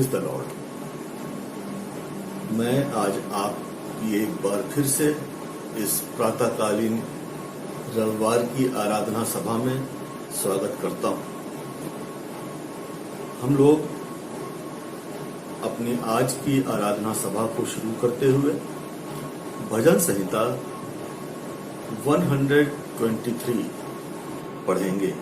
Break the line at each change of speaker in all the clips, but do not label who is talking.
Praise the Lord. मैं आज आपकी एक बार फिर से इस प्रातःकालीन रविवार की आराधना सभा में स्वागत करता हूं। हम लोग अपनी आज की आराधना सभा को शुरू करते हुए भजन संहिता 123 पढ़ेंगे।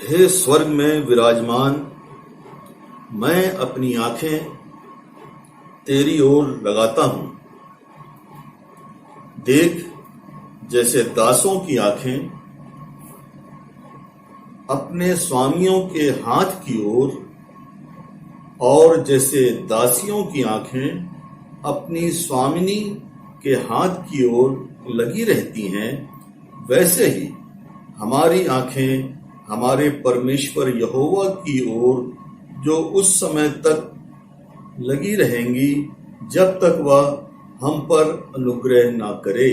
हे स्वर्ग में विराजमान, मैं अपनी आंखें तेरी ओर लगाता हूं। देख, जैसे दासों की आंखें अपने स्वामियों के हाथ की ओर और जैसे दासियों की आंखें अपनी स्वामिनी के हाथ की ओर लगी रहती हैं, वैसे ही हमारी आंखें हमारे परमेश्वर यहोवा की ओर जो उस समय तक लगी रहेंगी जब तक वह हम पर अनुग्रह ना करे।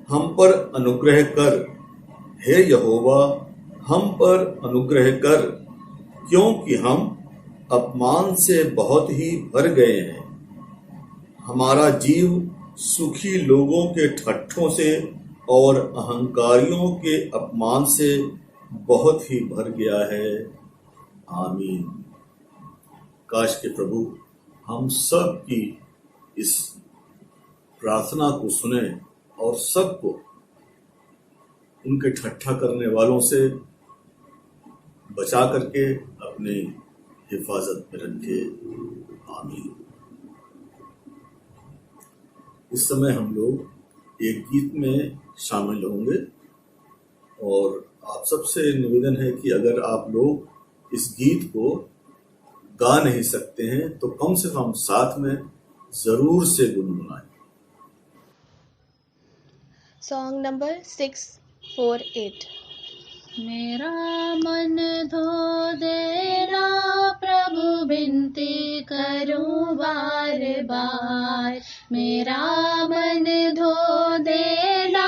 हम पर अनुग्रह कर, हे यहोवा, हम पर अनुग्रह कर, क्योंकि हम अपमान से बहुत ही भर गए हैं। हमारा जीव सुखी लोगों के ठट्ठों से और अहंकारियों के अपमान से बहुत ही भर गया है। आमीन। काश के प्रभु हम सब की इस प्रार्थना को सुने और सबको उनके ठट्ठा करने वालों से बचा करके अपनी हिफाजत में रखे। आमीन। इस समय हम लोग एक गीत में शामिल होंगे और आप सबसे निवेदन है कि अगर आप लोग इस गीत को गा नहीं सकते हैं तो कम से कम साथ में जरूर से गुनगुनाएं।
Song number 648।
मेरा मन धो देना प्रभु, विनती करूं बार बार। मेरा मन धो देना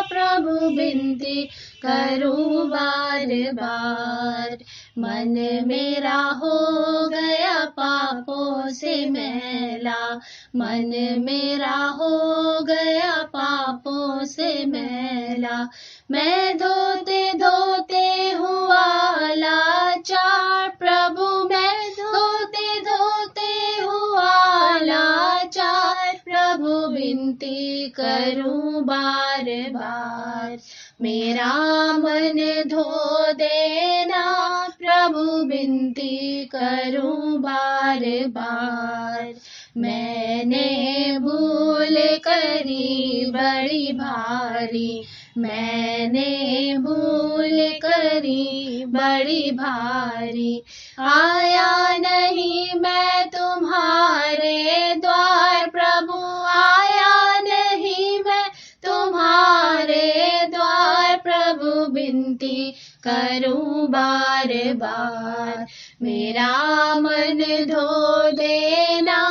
प्रभु, विनती करूं बार बार। मन मेरा हो गया पापों से मैला, मन मेरा हो गया पापों से मैला। मैं धोते धोते हुआ लाचार प्रभु, मैं धोते धोते हुआ लाचार प्रभु, विनती करूं बार बार। मेरा मन धो देना प्रभु, विनती करूं बार बार। मैंने भूल करी बड़ी भारी, मैंने भूल करी बड़ी भारी। आया नहीं मैं तुम्हारे द्वार प्रभु, आया नहीं मैं तुम्हारे द्वार प्रभु, विनती करूं बार बार। मेरा मन धो देना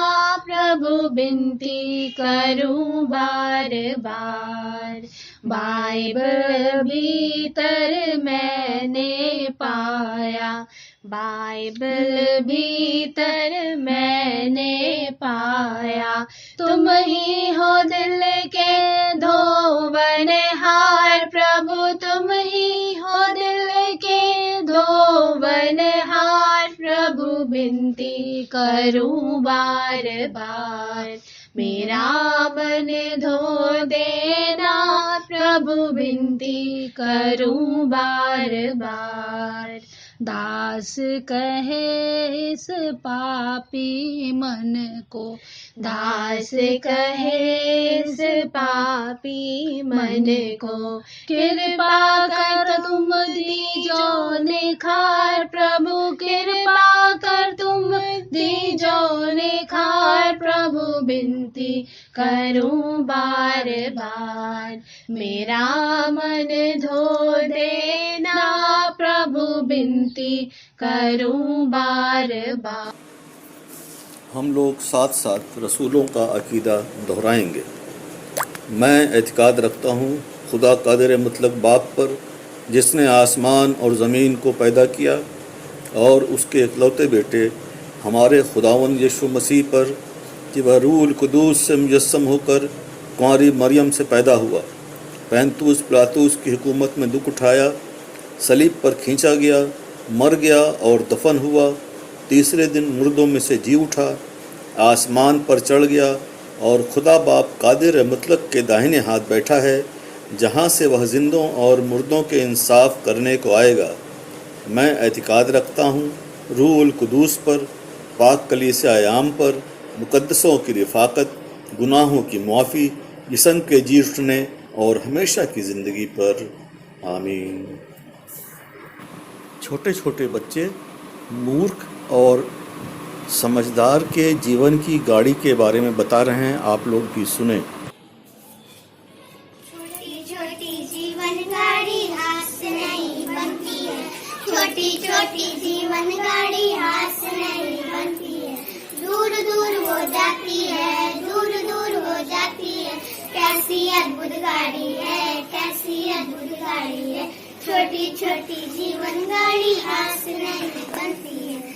प्रभु, विनती करूं बार बार। बाइबल भीतर मैंने पाया, बाइबल भीतर मैंने पाया। तुम ही हो दिल के धोवनहार प्रभु, तुम ही हो दिल के धोवनहार प्रभु, विनती करूं बार बार। मेरा मन धो देना प्रभु, विनती करूं बार बार। दास कहे इस पापी मन को, दास कहे इस पापी मन को। कृपा कर तुम दीजो निखार प्रभु, कृपा कर तुम दीजो निखार प्रभु, विनती करूं बार बार। मेरा मन धो देना प्रभु, विनती करूं बार बार।
हम लोग साथ साथ रसूलों का अकीदा दोहराएंगे। मैं एतकाद रखता हूँ खुदा कादिर मुतलक बाप पर, जिसने आसमान और ज़मीन को पैदा किया और उसके इकलौते बेटे हमारे खुदावंद यीशु मसीह पर कि वह रूहुल कुदूस से मुजस्सम होकर कुंवारी मरियम से पैदा हुआ, पैंतुस पिलातुस की हुकूमत में दुख उठाया, सलीब पर खींचा गया, मर गया और दफन हुआ, तीसरे दिन मुर्दों में से जी उठा, आसमान पर चढ़ गया और खुदा बाप कादिर मुतलक के दाहिने हाथ बैठा है, जहाँ से वह जिंदों और मुर्दों के इंसाफ करने को आएगा। मैं एतिकाद रखता हूँ रूहुल कुदूस पर, पाक कलीसिया आयाम पर, मुकद्दसों की रिफ़ाकत, गुनाहों की मुआफ़ी, जिस्म के जी उठने और हमेशा की ज़िंदगी पर। आमीन। छोटे छोटे बच्चे मूर्ख और समझदार के जीवन की गाड़ी के बारे में बता रहे हैं, आप लोग भी सुने।
छोटी छोटी जीवन गाड़ी हाथ से नहीं बनती है, छोटी छोटी जीवन गाड़ी हाथ से नहीं बनती है, दूर दूर हो जाती है, दूर दूर हो जाती है, कैसी अद्भुत गाड़ी है, कैसी अद्भुत गाड़ी है, छोटी छोटी जीवन गाड़ी हाथ से नहीं बनती है।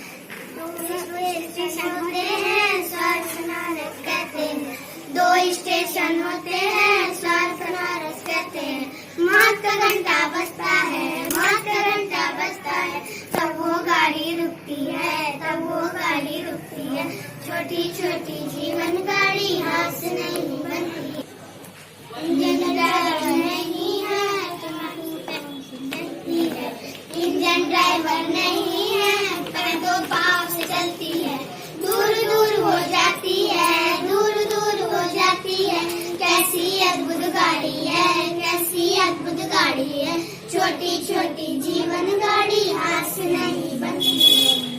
स्टेशन होते हैं स्वर्ग बनारस कहते हैं, दो स्टेशन होते हैं स्वर्ग बनारस कहते हैं, मौत का घंटा बजता है, मौत का घंटा बजता है, तब वो गाड़ी रुकती है, तब वो गाड़ी रुकती है, छोटी छोटी जीवन गाड़ी हाथ से नहीं बनती है। इंजन ड्राइवर नहीं है चलती है, इंजन ड्राइवर नहीं है पर दो पाँव से चलती है, दूर दूर हो जाती है, दूर दूर हो जाती है, कैसी अद्भुत गाड़ी है, कैसी अद्भुत गाड़ी है, छोटी छोटी जीवन गाड़ी हाथ से नहीं बनती है।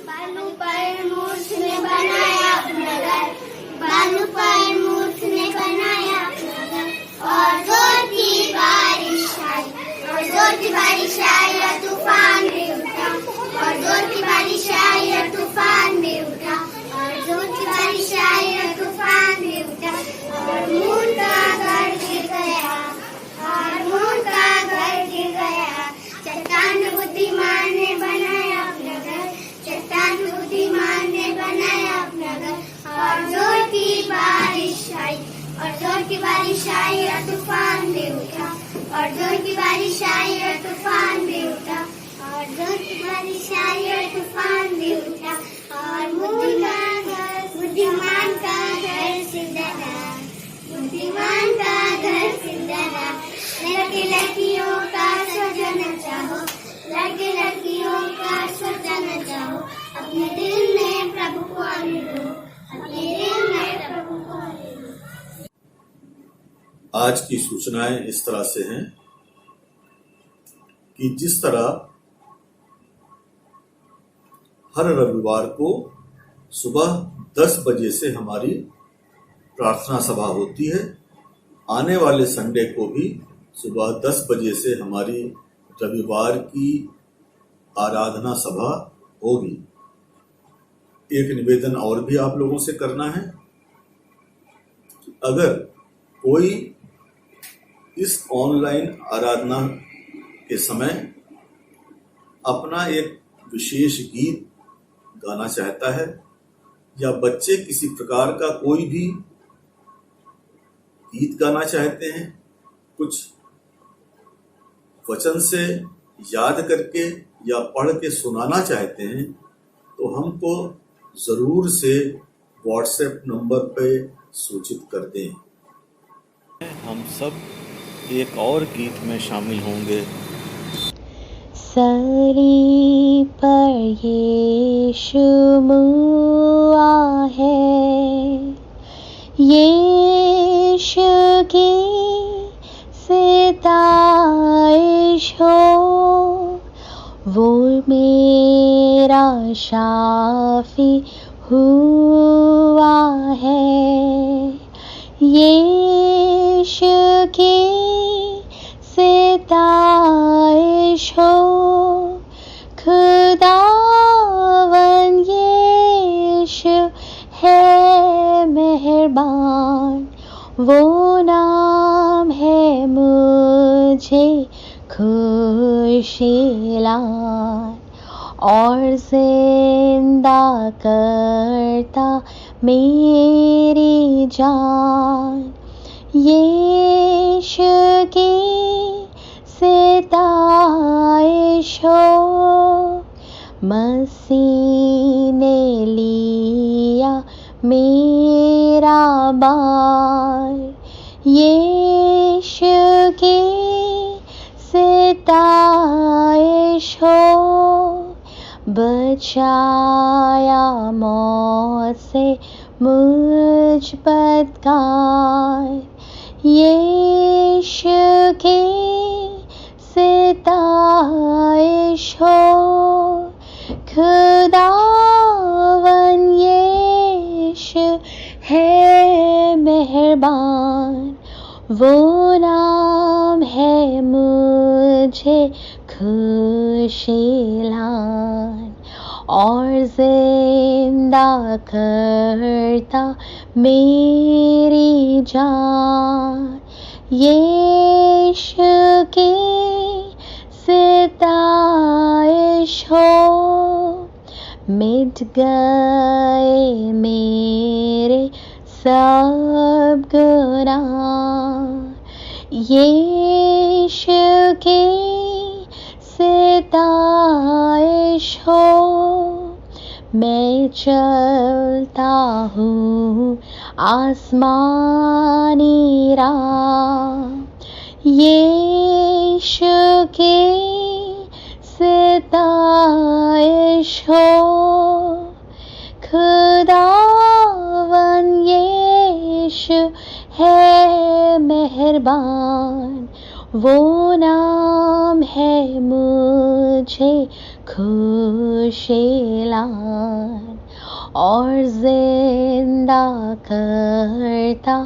बालू पर मूर्ख ने बनाया अपना घर, बालू पर मूर्ख ने बनाया अपना घर, और जोर की बारिश आई, और जोर की बारिश आई और तूफान भी उठा, और जोर की बारिश आई और तूफान भी उठा, और जोर की बारिश आई और तूफान भी उठा, और मून का घर गिर गया, और मून का घर गिर गया, चट्टान बुद्धिमान ने बनाया अपना घर, चट्टान बुद्धिमान ने बनाया अपना घर, और जोर की बारिश आई, और जोर की बारिश आई और तूफान भी उठा, और जोर की बारिश आई और तूफान भी उठा, और जोर की बारिश आई और तूफान भी उठा, और बुद्धिमान का घर सिंदरा, बुद्धिमान का घर सिंदरा, लड़के लड़कियों का सजाना चाहो, लड़के लड़कियों का सजाना चाहो, अपने दिल में प्रभु को आने दो, अपने दिल में प्रभु को आने दो।
आज की सूचनाएं इस तरह से हैं कि जिस तरह हर रविवार को सुबह 10 बजे से हमारी प्रार्थना सभा होती है, आने वाले संडे को भी सुबह 10 बजे से हमारी रविवार की आराधना सभा होगी। एक निवेदन और भी आप लोगों से करना है, अगर कोई इस ऑनलाइन आराधना के समय अपना एक विशेष गीत गाना चाहता है, या बच्चे किसी प्रकार का कोई भी गीत गाना चाहते हैं, कुछ वचन से याद करके या पढ़ के सुनाना चाहते हैं, तो हमको जरूर से व्हाट्सएप नंबर पे सूचित कर दें। हम सब एक और गीत में शामिल होंगे।
सरी पर यीशु मुआ है, यीशु की सिताइश हो, वो मेरा शाफी हुआ है, यीशु की सिताइश हो, खुदावन यीशु है मेहरबान, वो नाम है मुझे खुशी लान और जिंदा करता मेरी जान। यीशु की सिताइश हो, मसीह ने लिया मेरा बार। यीशु की सिताइश हो, बचाया मौत से मुझ बदकार। यीशु की सिताइश हो, खुदावन यीशु है मेहरबान। वो नाम है मुझे खुशी लान और जिंदा करता मेरी जान। यीशु की सिताइश हो, मिट गए मेरे सब गुनाह। यीशु की सिताइश हो, मैं चलता हूँ आसमानी राह। यीशु की सिताइश हो, खुदावन यीशु है मेहरबान। वो नाम है मुझे खुशी लान और जिंदा करता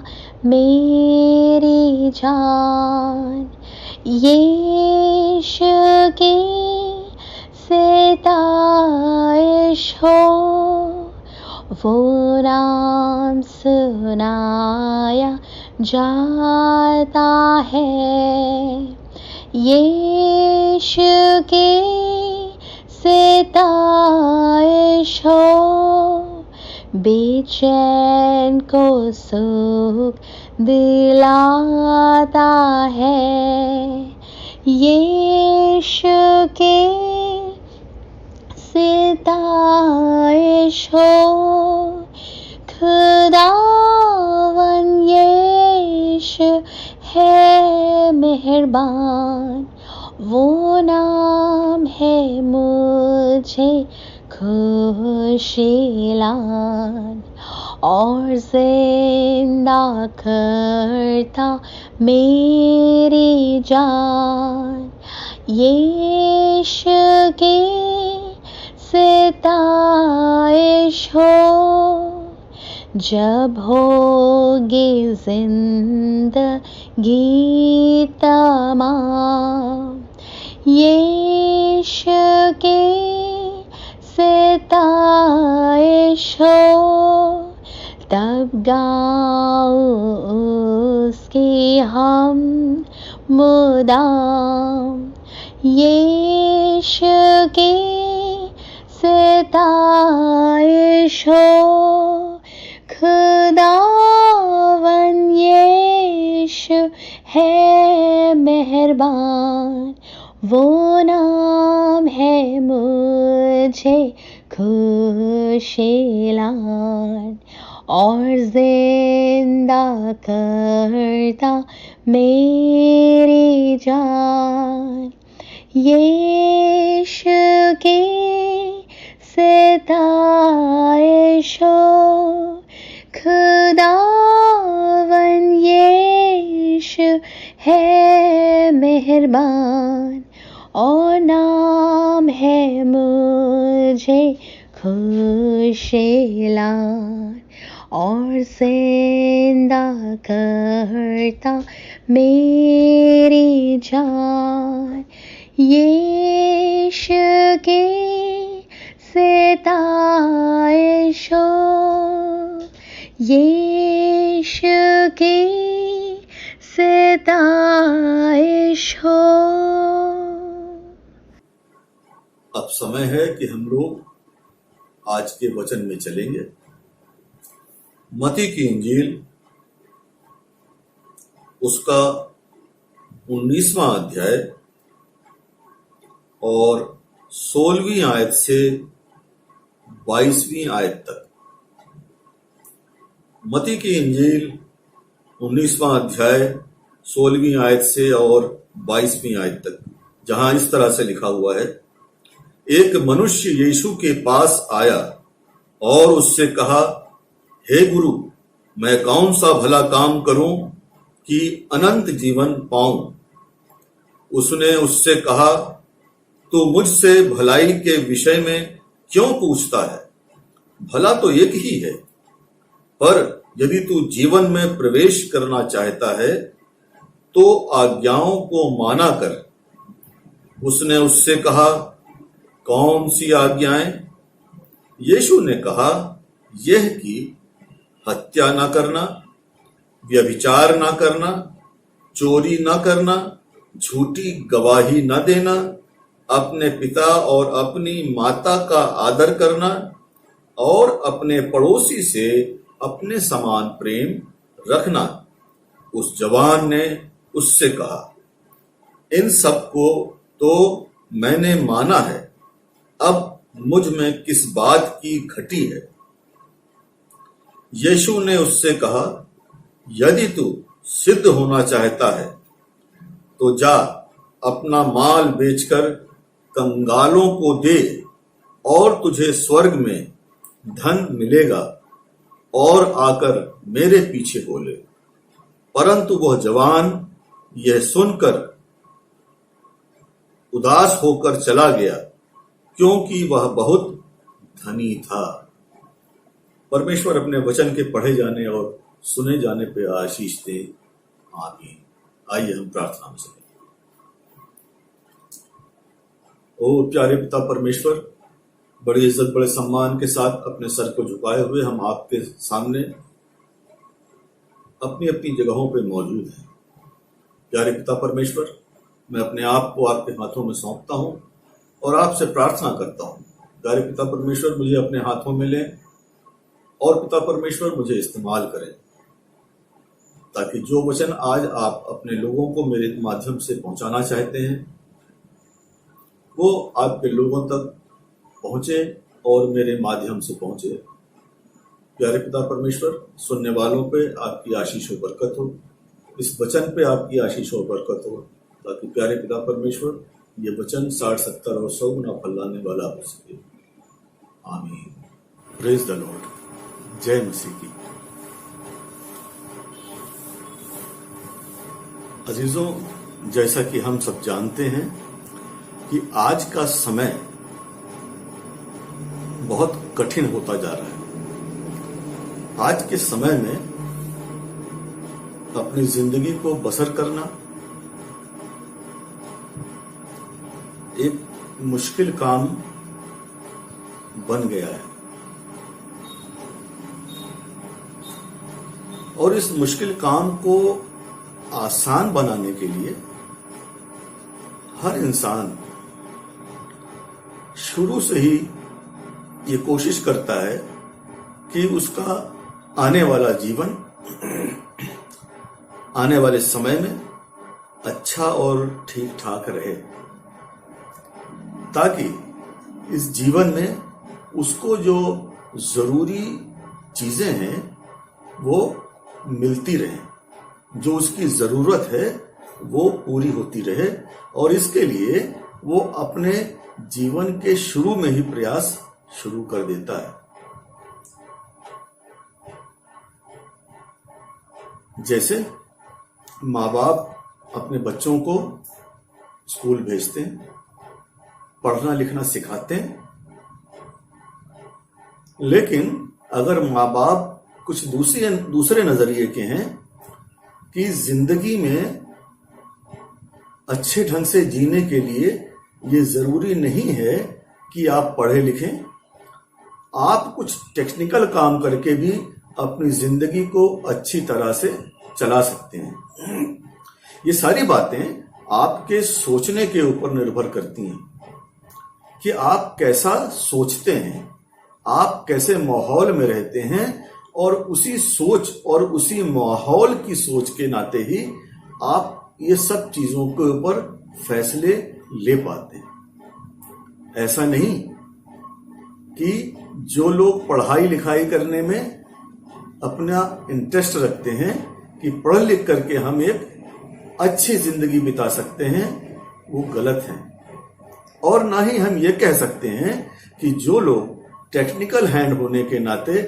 मेरी जान। यीशु की सिताइश हो, वो नाम सुनाया जाता है। यीशु की सिताइश हो, बेचैन को सुख दिलाता है। यीशु की सिताइश हो, खुदावन यीशु है मेहरबान। वो नाम है मुझे खुशी लान और जिंदा करता मेरी जान। यीशु की सिताइश हो, जब होगी जिंदगी तमाम। यीशु की सिताइश हो, तब गाऊं उसकी हम मुदाम। यीशु की सिताइश हो, खुदावन यीशु है मेहरबान। वो नाम है मुझे खुशी लान और जिंदा करता मेरी जान। यीशु की सिताइश हो, खुदावन यीशु है मेहरबान। और नाम है मुझे खुशी लान और जिंदा करता मेरी जान। यीशु की सिताइश हो, यीशु की सिताइश हो।
अब समय है कि हम लोग आज के वचन में चलेंगे। मत्ती की इंजील उसका 19वां अध्याय और 16वीं आयत से 22वीं आयत तक। मत्ती की इंजील 19वां अध्याय 16वीं आयत से और 22वीं आयत तक, जहां इस तरह से लिखा हुआ है, एक मनुष्य यीशु के पास आया और उससे कहा, हे गुरु, मैं कौन सा भला काम करूं कि अनंत जीवन पाऊं? उसने उससे कहा, तू मुझसे भलाई के विषय में क्यों पूछता है? भला तो एक ही है, पर यदि तू जीवन में प्रवेश करना चाहता है तो आज्ञाओं को माना कर। उसने उससे कहा, कौन सी आज्ञाएं? यीशु ने कहा, यह कि हत्या न करना, व्यभिचार न करना, चोरी न करना, झूठी गवाही न देना, अपने पिता और अपनी माता का आदर करना और अपने पड़ोसी से अपने समान प्रेम रखना। उस जवान ने उससे कहा, इन सब को तो मैंने माना है, अब मुझ में किस बात की घटी है? यीशु ने उससे कहा, यदि तू सिद्ध होना चाहता है तो जा, अपना माल बेचकर कंगालों को दे और तुझे स्वर्ग में धन मिलेगा, और आकर मेरे पीछे हो ले। परंतु वह जवान यह सुनकर उदास होकर चला गया, क्योंकि वह बहुत धनी था। परमेश्वर अपने वचन के पढ़े जाने और सुने जाने पे आशीष दे। आमीन। आइए हम प्रार्थना में चलें। ओ प्यारे पिता परमेश्वर, बड़ी इज्जत बड़े सम्मान के साथ अपने सर को झुकाए हुए हम आपके सामने अपनी अपनी जगहों पे मौजूद हैं। प्यारे पिता परमेश्वर, मैं अपने आप को आपके हाथों में सौंपता हूं और आपसे प्रार्थना करता हूं। प्यारे पिता परमेश्वर, मुझे अपने हाथों में लें और पिता परमेश्वर मुझे इस्तेमाल करें, ताकि जो वचन आज आप अपने लोगों को मेरे माध्यम से पहुंचाना चाहते हैं वो आपके लोगों तक पहुंचे और मेरे माध्यम से पहुंचे। प्यारे पिता परमेश्वर, सुनने वालों पे आपकी आशीष और बरकत हो, इस वचन पे आपकी आशीष और बरकत हो, ताकि प्यारे पिता परमेश्वर ये वचन 60, 70 और 100 गुना फल लाने वाला हो सके। आमीन। Praise the Lord. जय मसीह की। अजीजों, जैसा कि हम सब जानते हैं कि आज का समय बहुत कठिन होता जा रहा है। आज के समय में अपनी जिंदगी को बसर करना एक मुश्किल काम बन गया है, और इस मुश्किल काम को आसान बनाने के लिए हर इंसान शुरू से ही ये कोशिश करता है कि उसका आने वाला जीवन आने वाले समय में अच्छा और ठीक ठाक रहे, ताकि इस जीवन में उसको जो जरूरी चीजें हैं वो मिलती रहें, जो उसकी जरूरत है वो पूरी होती रहे, और इसके लिए वो अपने जीवन के शुरू में ही प्रयास शुरू कर देता है। जैसे माँ बाप अपने बच्चों को स्कूल भेजते हैं, पढ़ना लिखना सिखाते हैं, लेकिन अगर माँ बाप कुछ दूसरे नजरिए के हैं कि जिंदगी में अच्छे ढंग से जीने के लिए ये जरूरी नहीं है कि आप पढ़े लिखें, आप कुछ टेक्निकल काम करके भी अपनी जिंदगी को अच्छी तरह से चला सकते हैं। ये सारी बातें आपके सोचने के ऊपर निर्भर करती हैं कि आप कैसा सोचते हैं, आप कैसे माहौल में रहते हैं, और उसी सोच और उसी माहौल की सोच के नाते ही आप ये सब चीजों के ऊपर फैसले ले पाते हैं। ऐसा नहीं कि जो लोग पढ़ाई लिखाई करने में अपना इंटरेस्ट रखते हैं कि पढ़ लिख करके हम एक अच्छी जिंदगी बिता सकते हैं, वो गलत है। और ना ही हम ये कह सकते हैं कि जो लोग टेक्निकल हैंड होने के नाते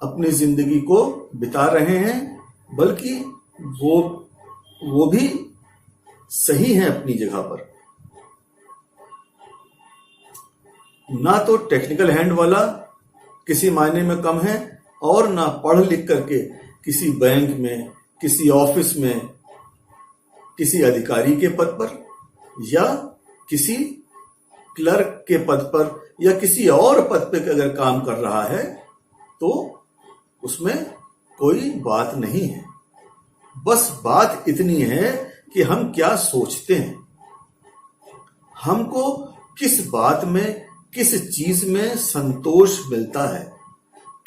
अपनी जिंदगी को बिता रहे हैं, बल्कि वो भी सही हैं अपनी जगह पर। ना तो टेक्निकल हैंड वाला किसी मायने में कम है, और ना पढ़ लिख करके किसी बैंक में, किसी ऑफिस में, किसी अधिकारी के पद पर या किसी क्लर्क के पद पर या किसी और पद पे अगर काम कर रहा है तो उसमें कोई बात नहीं है। बस बात इतनी है कि हम क्या सोचते हैं, हमको किस बात में, किस चीज में संतोष मिलता है,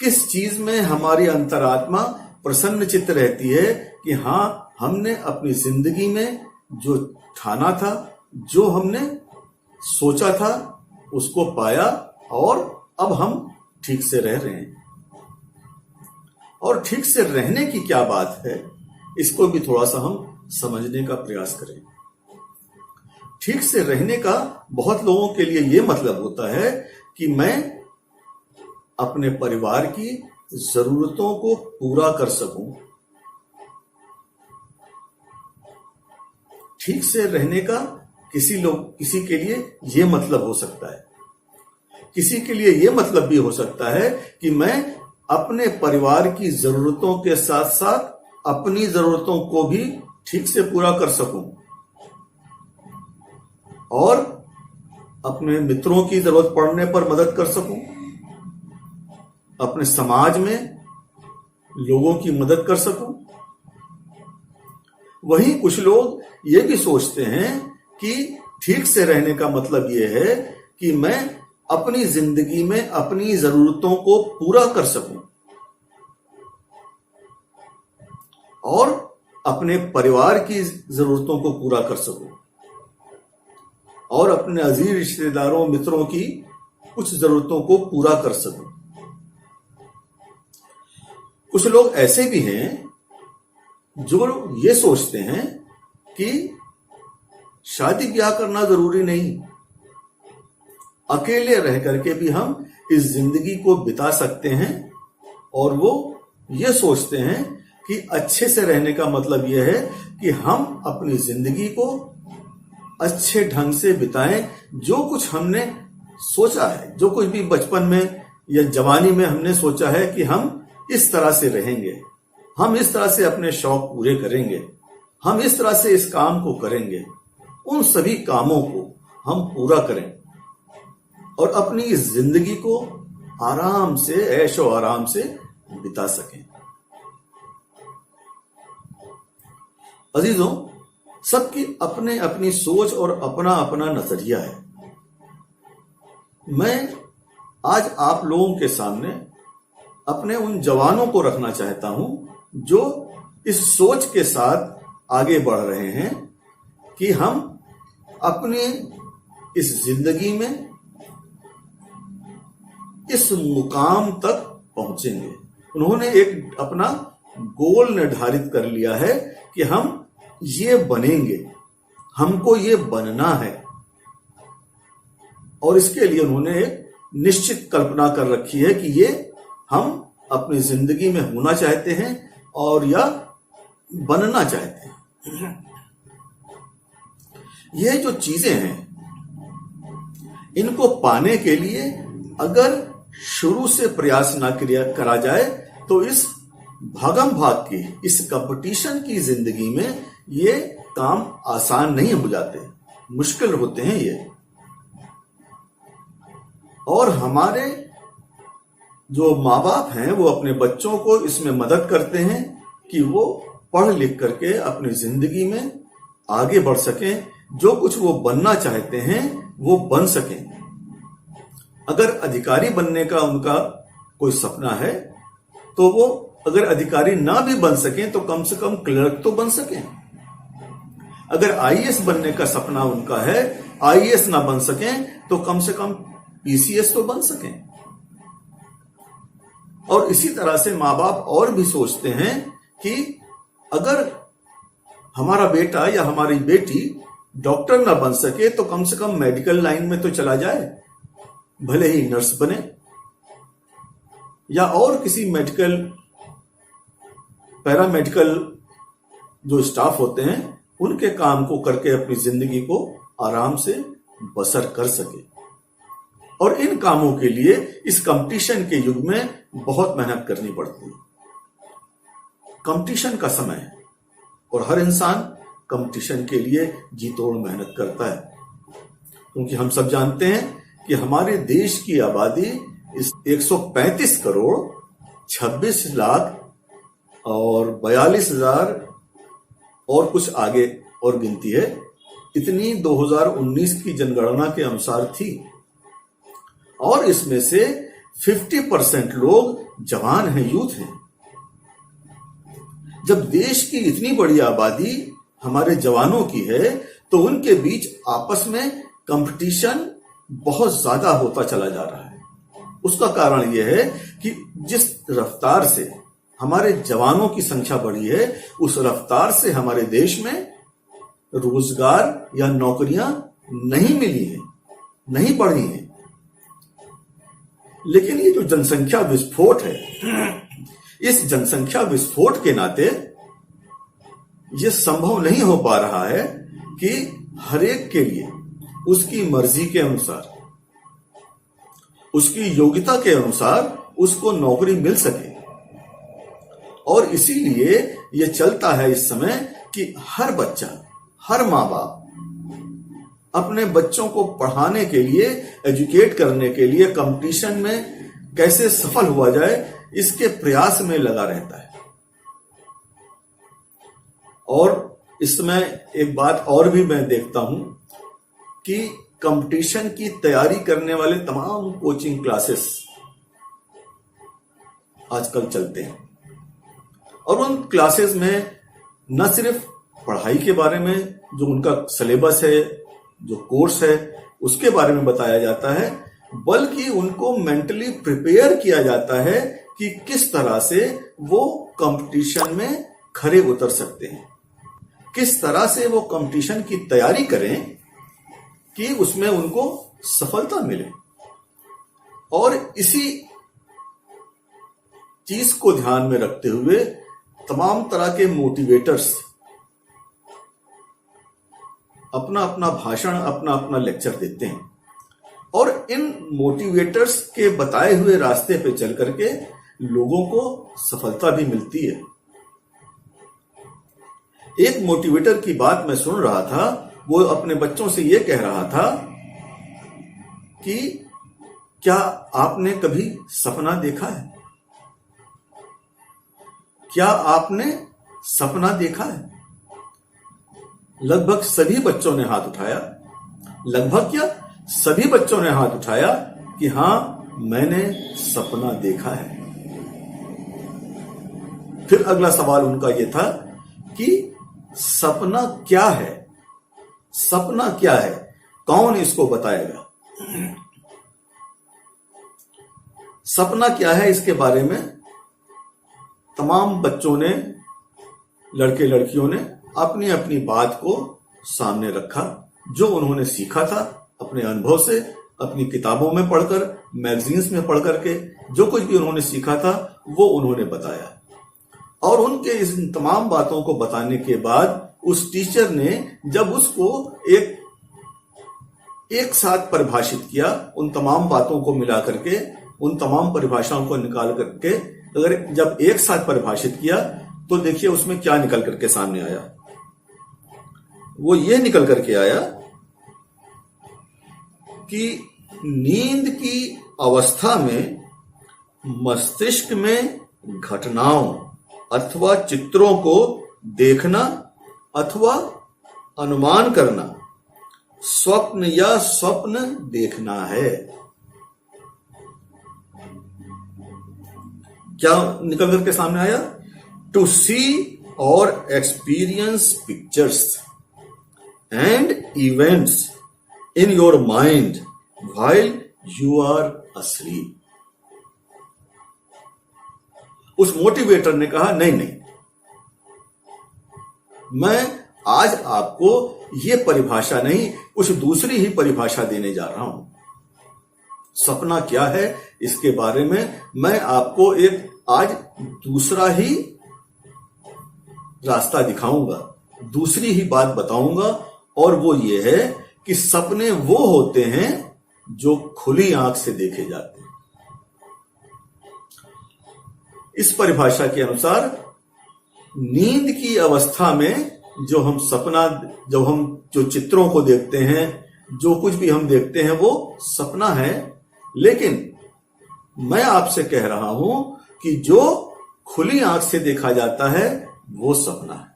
किस चीज में हमारी अंतरात्मा प्रसन्न चित्त रहती है कि हाँ, हमने अपनी जिंदगी में जो ठाना था, जो हमने सोचा था, उसको पाया और अब हम ठीक से रह रहे हैं। और ठीक से रहने की क्या बात है, इसको भी थोड़ा सा हम समझने का प्रयास करें। ठीक से रहने का बहुत लोगों के लिए ये मतलब होता है कि मैं अपने परिवार की जरूरतों को पूरा कर सकूं। ठीक से रहने का किसी के लिए ये मतलब हो सकता है, किसी के लिए ये मतलब भी हो सकता है कि मैं अपने परिवार की जरूरतों के साथ साथ अपनी जरूरतों को भी ठीक से पूरा कर सकूं और अपने मित्रों की जरूरत पड़ने पर मदद कर सकूं, अपने समाज में लोगों की मदद कर सकूं। वहीं कुछ लोग ये भी सोचते हैं कि ठीक से रहने का मतलब ये है कि मैं अपनी जिंदगी में अपनी जरूरतों को पूरा कर सकूं और अपने परिवार की जरूरतों को पूरा कर सकूं और अपने अजीज रिश्तेदारों, मित्रों की कुछ जरूरतों को पूरा कर सकूं। कुछ लोग ऐसे भी हैं जो ये सोचते हैं कि शादी ब्याह करना जरूरी नहीं, अकेले रह करके भी हम इस जिंदगी को बिता सकते हैं। और वो ये सोचते हैं कि अच्छे से रहने का मतलब यह है कि हम अपनी जिंदगी को अच्छे ढंग से बिताएं। जो कुछ हमने सोचा है, जो कुछ भी बचपन में या जवानी में हमने सोचा है कि हम इस तरह से रहेंगे, हम इस तरह से अपने शौक पूरे करेंगे, हम इस तरह से इस काम को करेंगे, उन सभी कामों को हम पूरा करें और अपनी इस जिंदगी को आराम से, ऐशो आराम से बिता सकें। अजीजों, सबकी अपने अपनी सोच और अपना अपना नजरिया है। मैं आज आप लोगों के सामने अपने उन जवानों को रखना चाहता हूं जो इस सोच के साथ आगे बढ़ रहे हैं कि हम अपने इस जिंदगी में इस मुकाम तक पहुंचेंगे। उन्होंने एक अपना गोल निर्धारित कर लिया है कि हम ये बनेंगे, हमको ये बनना है और इसके लिए उन्होंने एक निश्चित कल्पना कर रखी है कि ये हम अपनी जिंदगी में होना चाहते हैं और या बनना चाहते हैं। ये जो चीजें हैं, इनको पाने के लिए अगर शुरू से प्रयास ना करा जाए तो इस भागम भाग की, इस कंपटीशन की जिंदगी में ये काम आसान नहीं हो जाते, मुश्किल होते हैं ये। और हमारे जो माँ बाप हैं वो अपने बच्चों को इसमें मदद करते हैं कि वो पढ़ लिख करके अपनी जिंदगी में आगे बढ़ सकें, जो कुछ वो बनना चाहते हैं वो बन सकें। अगर अधिकारी बनने का उनका कोई सपना है तो वो अगर अधिकारी ना भी बन सकें तो कम से कम क्लर्क तो बन सकें। अगर आईएएस बनने का सपना उनका है, आईएएस ना बन सकें तो कम से कम पीसीएस तो बन सकें। और इसी तरह से माँ बाप और भी सोचते हैं कि अगर हमारा बेटा या हमारी बेटी डॉक्टर ना बन सके तो कम से कम मेडिकल लाइन में तो चला जाए, भले ही नर्स बने या और किसी मेडिकल पैरामेडिकल जो स्टाफ होते हैं उनके काम को करके अपनी जिंदगी को आराम से बसर कर सके। और इन कामों के लिए इस कंपटीशन के युग में बहुत मेहनत करनी पड़ती है। कंपटीशन का समय है और हर इंसान कंपटीशन के लिए जी तोड़ मेहनत करता है, क्योंकि हम सब जानते हैं कि हमारे देश की आबादी इस 135 करोड़ 26 लाख और 42,000 और कुछ आगे और गिनती है, इतनी 2019 की जनगणना के अनुसार थी। और इसमें से 50% लोग जवान हैं, यूथ हैं। जब देश की इतनी बड़ी आबादी हमारे जवानों की है तो उनके बीच आपस में कंपटीशन बहुत ज्यादा होता चला जा रहा है। उसका कारण यह है कि जिस रफ्तार से हमारे जवानों की संख्या बढ़ी है उस रफ्तार से हमारे देश में रोजगार या नौकरियां नहीं मिली हैं, नहीं बढ़ी हैं। लेकिन ये जो जनसंख्या विस्फोट है, इस जनसंख्या विस्फोट के नाते ये संभव नहीं हो पा रहा है कि हर एक के लिए उसकी मर्जी के अनुसार, उसकी योग्यता के अनुसार उसको नौकरी मिल सके। और इसीलिए ये चलता है इस समय कि हर बच्चा, हर माँ बाप अपने बच्चों को पढ़ाने के लिए, एजुकेट करने के लिए कंपटीशन में कैसे सफल हुआ जाए इसके प्रयास में लगा रहता है। और इस समय एक बात और भी मैं देखता हूं कि कंपटीशन की तैयारी करने वाले तमाम कोचिंग क्लासेस आजकल चलते हैं और उन क्लासेस में न सिर्फ पढ़ाई के बारे में, जो उनका सिलेबस है, जो कोर्स है, उसके बारे में बताया जाता है, बल्कि उनको मेंटली प्रिपेयर किया जाता है कि किस तरह से वो कंपटीशन में खरे उतर सकते हैं, किस तरह से वो कंपटीशन की तैयारी करें कि उसमें उनको सफलता मिले। और इसी चीज को ध्यान में रखते हुए तमाम तरह के मोटिवेटर्स अपना अपना भाषण, अपना अपना लेक्चर देते हैं और इन मोटिवेटर्स के बताए हुए रास्ते पे चल करके लोगों को सफलता भी मिलती है। एक मोटिवेटर की बात मैं सुन रहा था, वो अपने बच्चों से ये कह रहा था कि क्या आपने कभी सपना देखा है? क्या आपने सपना देखा है? लगभग सभी बच्चों ने हाथ उठाया, लगभग क्या सभी बच्चों ने हाथ उठाया कि हां, मैंने सपना देखा है। फिर अगला सवाल उनका यह था कि सपना क्या है? सपना क्या है? कौन इसको बताएगा? सपना क्या है, इसके बारे में तमाम बच्चों ने, लड़के लड़कियों ने अपनी अपनी बात को सामने रखा। जो उन्होंने सीखा था अपने अनुभव से, अपनी किताबों में पढ़कर, मैगजीन्स में पढ़ करके, जो कुछ भी उन्होंने सीखा था वो उन्होंने बताया। और उनके इस तमाम बातों को बताने के बाद उस टीचर ने जब उसको एक साथ परिभाषित किया, उन तमाम बातों को मिला करके, उन तमाम परिभाषाओं को निकाल करके अगर जब एक साथ परिभाषित किया तो देखिए उसमें क्या निकल करके सामने आया। वो ये निकल करके आया कि नींद की अवस्था में मस्तिष्क में घटनाओं अथवा चित्रों को देखना अथवा अनुमान करना स्वप्न या स्वप्न देखना है। क्या निकल करके सामने आया? टू सी और experience pictures and events in your mind while you are asleep। उस मोटिवेटर ने कहा नहीं नहीं, मैं आज आपको यह परिभाषा नहीं, कुछ दूसरी ही परिभाषा देने जा रहा हूं। सपना क्या है इसके बारे में मैं आपको एक आज दूसरा ही रास्ता दिखाऊंगा, दूसरी ही बात बताऊंगा, और वो ये है कि सपने वो होते हैं जो खुली आंख से देखे जाते हैं। इस परिभाषा के अनुसार नींद की अवस्था में जो हम सपना, जब हम जो चित्रों को देखते हैं, जो कुछ भी हम देखते हैं वो सपना है। लेकिन मैं आपसे कह रहा हूं कि जो खुली आंख से देखा जाता है वो सपना है।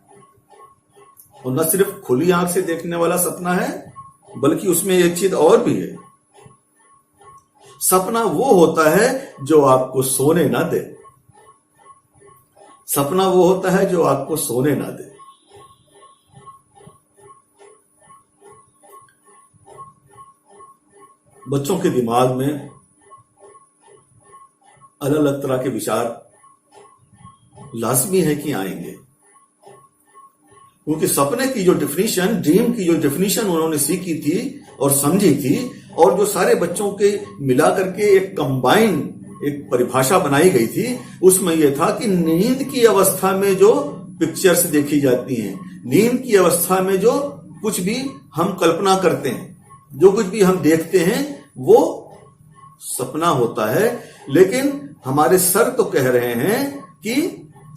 और न सिर्फ खुली आंख से देखने वाला सपना है, बल्कि उसमें एक चीज और भी है। सपना वो होता है जो आपको सोने ना दे। सपना वो होता है जो आपको सोने ना दे। बच्चों के दिमाग में अलग अलग तरह के विचार लाजमी है कि आएंगे, क्योंकि सपने की जो डेफिनेशन, ड्रीम की जो डेफिनेशन उन्होंने सीखी थी और समझी थी, और जो सारे बच्चों के मिलाकर के एक कंबाइन एक परिभाषा बनाई गई थी, उसमें यह था कि नींद की अवस्था में जो पिक्चर्स देखी जाती हैं, नींद की अवस्था में जो कुछ भी हम कल्पना करते हैं, जो कुछ भी हम देखते हैं, वो सपना होता है। लेकिन हमारे सर तो कह रहे हैं कि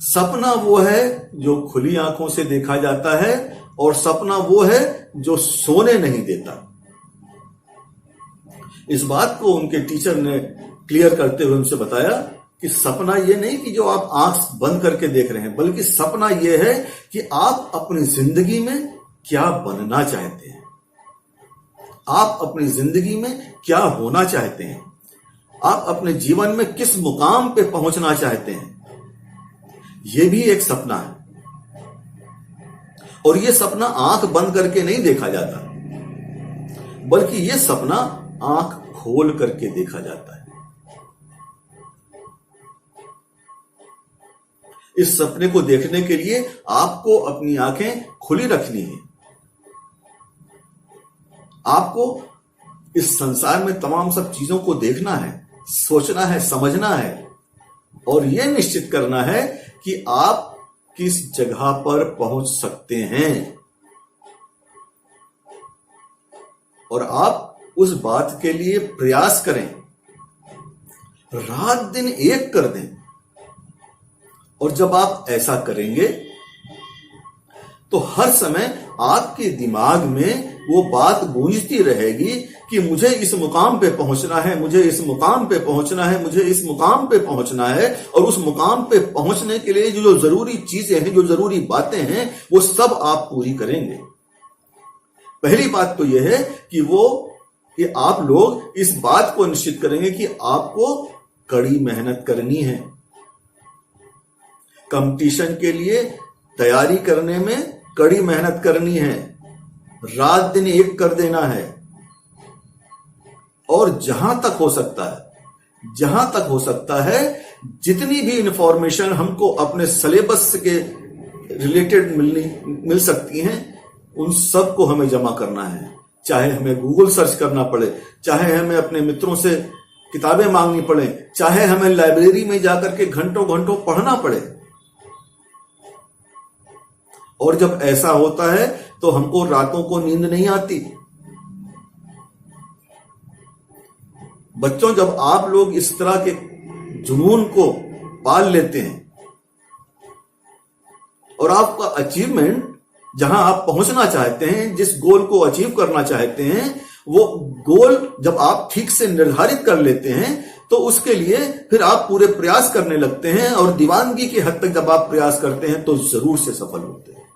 सपना वो है जो खुली आंखों से देखा जाता है, और सपना वो है जो सोने नहीं देता। इस बात को उनके टीचर ने क्लियर करते हुए उनसे बताया कि सपना ये नहीं कि जो आप आंख बंद करके देख रहे हैं, बल्कि सपना ये है कि आप अपनी जिंदगी में क्या बनना चाहते हैं, आप अपनी जिंदगी में क्या होना चाहते हैं, आप अपने जीवन में किस मुकाम पे पहुंचना चाहते हैं। यह भी एक सपना है, और यह सपना आंख बंद करके नहीं देखा जाता, बल्कि यह सपना आंख खोल करके देखा जाता है। इस सपने को देखने के लिए आपको अपनी आंखें खुली रखनी है। आपको इस संसार में तमाम सब चीजों को देखना है, सोचना है, समझना है, और यह निश्चित करना है कि आप किस जगह पर पहुंच सकते हैं, और आप उस बात के लिए प्रयास करें, रात दिन एक कर दें। और जब आप ऐसा करेंगे तो हर समय आपके दिमाग में वो बात गूंजती रहेगी कि मुझे इस मुकाम पे पहुंचना है, मुझे इस मुकाम पे पहुंचना है, मुझे इस मुकाम पे पहुंचना है। और उस मुकाम पे पहुंचने के लिए जो जरूरी चीजें हैं, जो जरूरी बातें हैं, वो सब आप पूरी करेंगे। पहली बात तो यह है कि आप लोग इस बात को निश्चित करेंगे कि आपको कड़ी मेहनत करनी है। कंपटीशन के लिए तैयारी करने में कड़ी मेहनत करनी है, रात दिन एक कर देना है, और जहां तक हो सकता है जितनी भी इंफॉर्मेशन हमको अपने सिलेबस के रिलेटेड मिल सकती हैं, उन सब को हमें जमा करना है। चाहे हमें गूगल सर्च करना पड़े, चाहे हमें अपने मित्रों से किताबें मांगनी पड़े, चाहे हमें लाइब्रेरी में जाकर के घंटों घंटों पढ़ना पड़े। और जब ऐसा होता है तो हमको रातों को नींद नहीं आती। बच्चों, जब आप लोग इस तरह के जुनून को पाल लेते हैं और आपका अचीवमेंट, जहां आप पहुंचना चाहते हैं, जिस गोल को अचीव करना चाहते हैं, वो गोल जब आप ठीक से निर्धारित कर लेते हैं तो उसके लिए फिर आप पूरे प्रयास करने लगते हैं, और दीवानगी की हद तक जब आप प्रयास करते हैं तो जरूर से सफल होते हैं।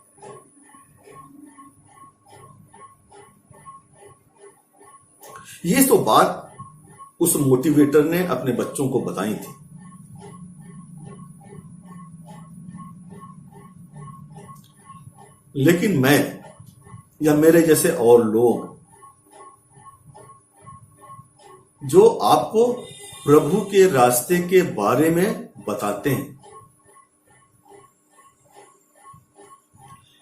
ये तो बात उस मोटिवेटर ने अपने बच्चों को बताई थी। लेकिन मैं या मेरे जैसे और लोग जो आपको प्रभु के रास्ते के बारे में बताते हैं,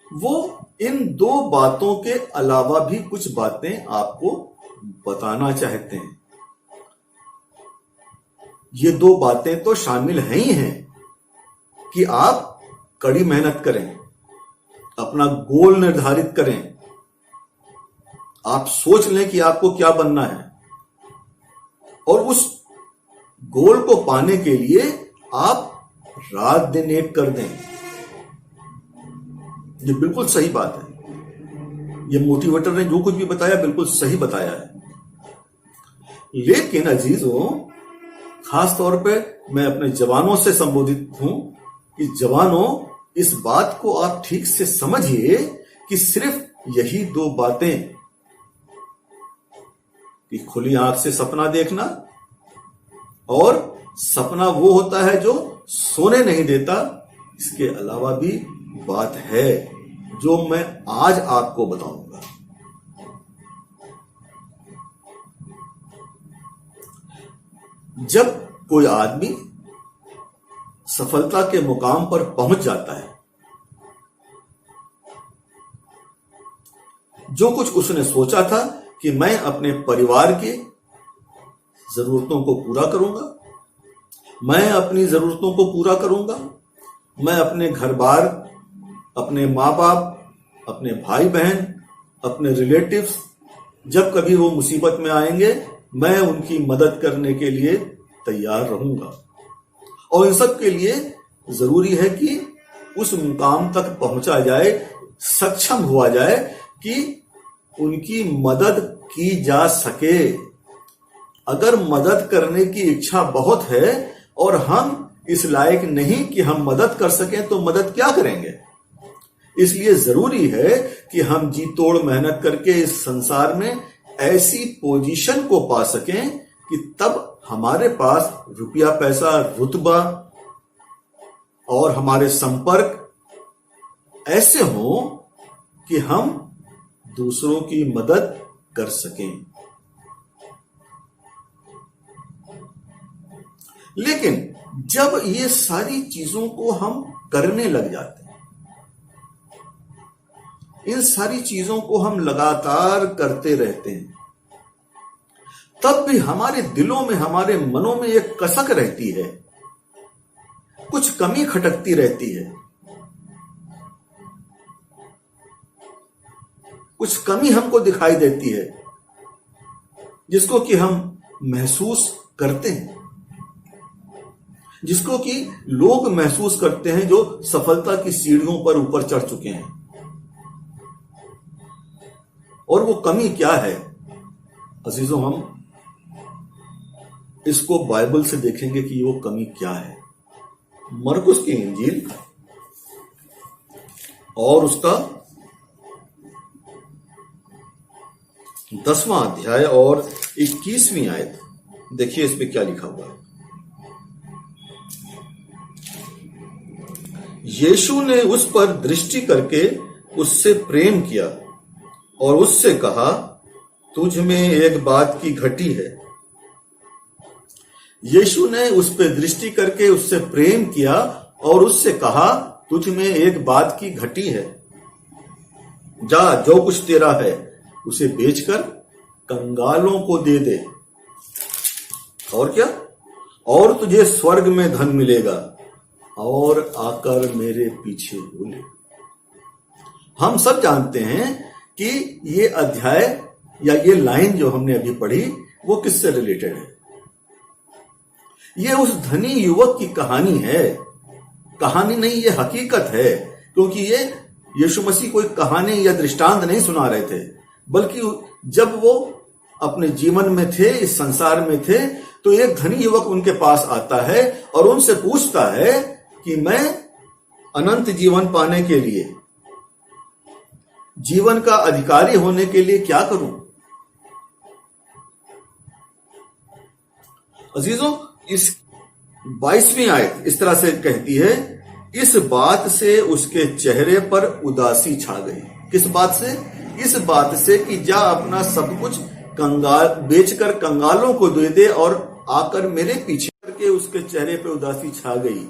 वो इन दो बातों के अलावा भी कुछ बातें आपको बताना चाहते हैं। ये दो बातें तो शामिल हैं ही हैं कि आप कड़ी मेहनत करें, अपना गोल निर्धारित करें, आप सोच लें कि आपको क्या बनना है, और उस गोल को पाने के लिए आप रात दिन एक कर दें। ये बिल्कुल सही बात है। ये मोटिवेटर ने जो कुछ भी बताया बिल्कुल सही बताया है। लेकिन अजीजों, खास तौर पे मैं अपने जवानों से संबोधित हूं कि जवानों, इस बात को आप ठीक से समझिए कि सिर्फ यही दो बातें, कि खुली आंख से सपना देखना, और सपना वो होता है जो सोने नहीं देता, इसके अलावा भी बात है जो मैं आज आपको बताऊंगा। जब कोई आदमी सफलता के मुकाम पर पहुंच जाता है, जो कुछ उसने सोचा था कि मैं अपने परिवार की जरूरतों को पूरा करूंगा, मैं अपनी जरूरतों को पूरा करूंगा, मैं अपने घर बार, अपने माँ बाप, अपने भाई बहन, अपने रिलेटिव्स, जब कभी वो मुसीबत में आएंगे, मैं उनकी मदद करने के लिए तैयार रहूंगा। और इन सब के लिए जरूरी है कि उस मुकाम तक पहुंचा जाए, सक्षम हुआ जाए कि उनकी मदद की जा सके। अगर मदद करने की इच्छा बहुत है और हम इस लायक नहीं कि हम मदद कर सकें, तो मदद क्या करेंगे? इसलिए जरूरी है कि हम जी तोड़ मेहनत करके इस संसार में ऐसी पोजीशन को पा सकें कि तब हमारे पास रुपया, पैसा, रुतबा और हमारे संपर्क ऐसे हों कि हम दूसरों की मदद कर सकें। लेकिन जब ये सारी चीजों को हम करने लग जाते हैं, इन सारी चीजों को हम लगातार करते रहते हैं, तब भी हमारे दिलों में, हमारे मनों में एक कसक रहती है, कुछ कमी खटकती रहती है, कुछ कमी हमको दिखाई देती है, जिसको कि हम महसूस करते हैं, जिसको कि लोग महसूस करते हैं जो सफलता की सीढ़ियों पर ऊपर चढ़ चुके हैं। और वो कमी क्या है अजीजों? हम इसको बाइबल से देखेंगे कि वो कमी क्या है। मरकुस की इंजील और उसका 10वां अध्याय और 21वीं आयत, देखिए इस पे क्या लिखा हुआ है। यीशु ने उस पर दृष्टि करके उससे प्रेम किया और उससे कहा, तुझ में एक बात की घटी है। यीशु ने उस पर दृष्टि करके उससे प्रेम किया और उससे कहा, तुझ में एक बात की घटी है। जा, जो कुछ तेरा है उसे बेचकर कंगालों को दे दे, और क्या, और तुझे स्वर्ग में धन मिलेगा, और आकर मेरे पीछे हो ले। हम सब जानते हैं कि ये अध्याय या ये लाइन जो हमने अभी पढ़ी वो किससे रिलेटेड है। ये उस धनी युवक की कहानी है। कहानी नहीं, ये हकीकत है, क्योंकि ये यीशु मसीह कोई कहानी या दृष्टांत नहीं सुना रहे थे, बल्कि जब वो अपने जीवन में थे, इस संसार में थे, तो एक धनी युवक उनके पास आता है और उनसे पूछता है कि मैं अनंत जीवन पाने के लिए, जीवन का अधिकारी होने के लिए क्या करूं? अजीजों, इस 22वीं आयत इस तरह से कहती है, इस बात से उसके चेहरे पर उदासी छा गई। किस बात से? इस बात से कि जा अपना सब कुछ कंगाल बेचकर कंगालों को दे दे और आकर मेरे पीछे करके उसके चेहरे पे उदासी छा गई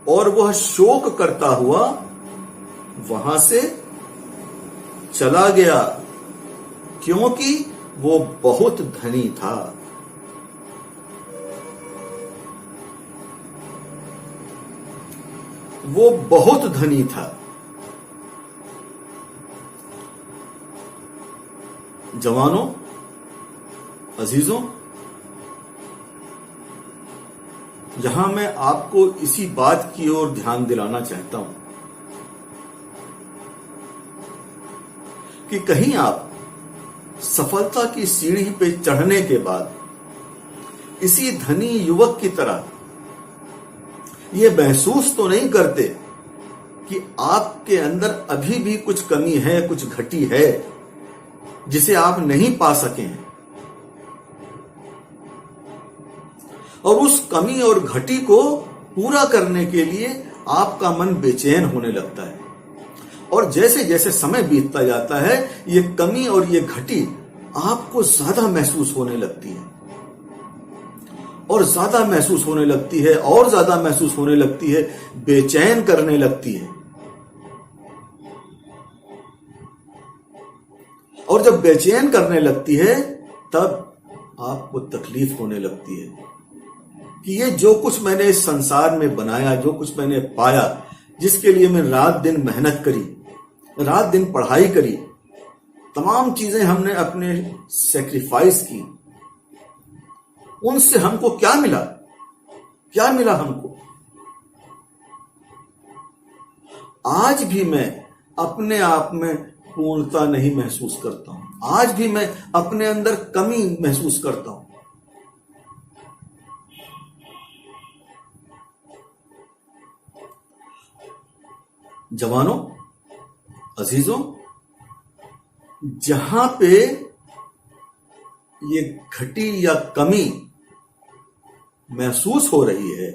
और वह शोक करता हुआ वहां से चला गया, क्योंकि वो बहुत धनी था। वो बहुत धनी था। जवानों, अजीजों, यहां मैं आपको इसी बात की ओर ध्यान दिलाना चाहता हूं कि कहीं आप सफलता की सीढ़ी पे चढ़ने के बाद इसी धनी युवक की तरह ये महसूस तो नहीं करते कि आपके अंदर अभी भी कुछ कमी है, कुछ घटी है जिसे आप नहीं पा सके हैं, और उस कमी और घटी को पूरा करने के लिए आपका मन बेचैन होने लगता है। और जैसे जैसे समय बीतता जाता है, ये कमी और ये घटी आपको ज्यादा महसूस होने लगती है और ज्यादा महसूस होने लगती है और ज्यादा महसूस होने लगती है, बेचैन करने लगती है। और जब बेचैन करने लगती है तब आपको तकलीफ होने लगती है कि ये जो कुछ मैंने इस संसार में बनाया, जो कुछ मैंने पाया, जिसके लिए मैं रात दिन मेहनत करी, रात दिन पढ़ाई करी, तमाम चीजें हमने अपने सैक्रिफाइस की, उनसे हमको क्या मिला? क्या मिला हमको? आज भी मैं अपने आप में पूर्णता नहीं महसूस करता हूं। आज भी मैं अपने अंदर कमी महसूस करता हूं। जवानों, अजीजों, जहां पे ये घटी या कमी महसूस हो रही है,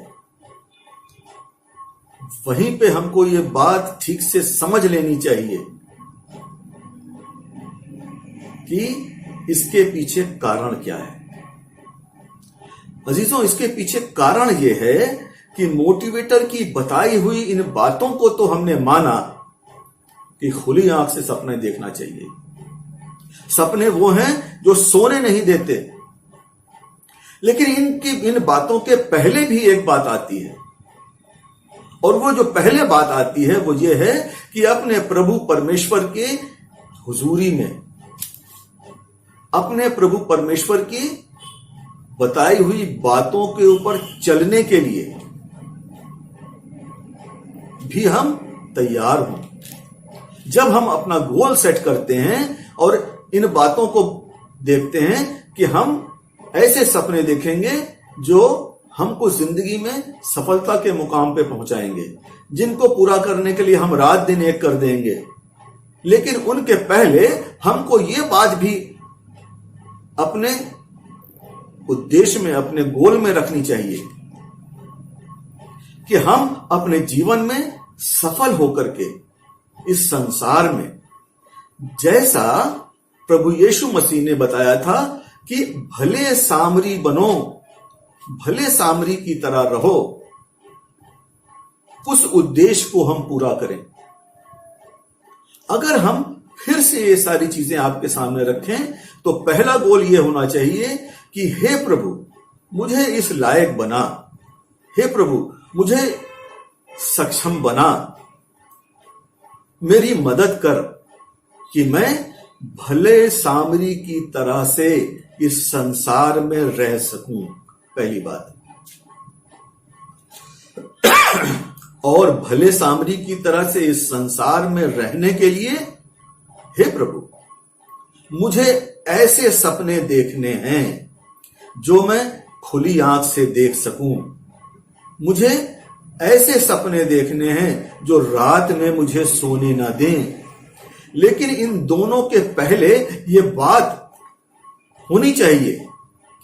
वहीं पे हमको ये बात ठीक से समझ लेनी चाहिए कि इसके पीछे कारण क्या है। अजीजों, इसके पीछे कारण ये है कि मोटिवेटर की बताई हुई इन बातों को तो हमने माना कि खुली आंख से सपने देखना चाहिए। सपने वो हैं जो सोने नहीं देते, लेकिन इन बातों के पहले भी एक बात आती है, और वो जो पहले बात आती है वो ये है कि अपने प्रभु परमेश्वर के हुजूरी में, अपने प्रभु परमेश्वर की बताई हुई बातों के ऊपर चलने के लिए भी हम तैयार हों। जब हम अपना गोल सेट करते हैं और इन बातों को देखते हैं कि हम ऐसे सपने देखेंगे जो हमको जिंदगी में सफलता के मुकाम पे पहुंचाएंगे, जिनको पूरा करने के लिए हम रात दिन एक कर देंगे, लेकिन उनके पहले हमको ये बात भी अपने उद्देश्य में, अपने गोल में रखनी चाहिए कि हम अपने जीवन में सफल होकर के इस संसार में, जैसा प्रभु यीशु मसीह ने बताया था कि भले सामरी बनो, भले सामरी की तरह रहो, उस उद्देश्य को हम पूरा करें। अगर हम फिर से ये सारी चीजें आपके सामने रखें तो पहला गोल ये होना चाहिए कि हे प्रभु, मुझे इस लायक बना, हे प्रभु मुझे सक्षम बना, मेरी मदद कर कि मैं भले सामरी की तरह से इस संसार में रह सकूं। पहली बात। और भले सामरी की तरह से इस संसार में रहने के लिए हे प्रभु मुझे ऐसे सपने देखने हैं जो मैं खुली आंख से देख सकूं। मुझे ऐसे सपने देखने हैं जो रात में मुझे सोने ना दें। लेकिन इन दोनों के पहले ये बात होनी चाहिए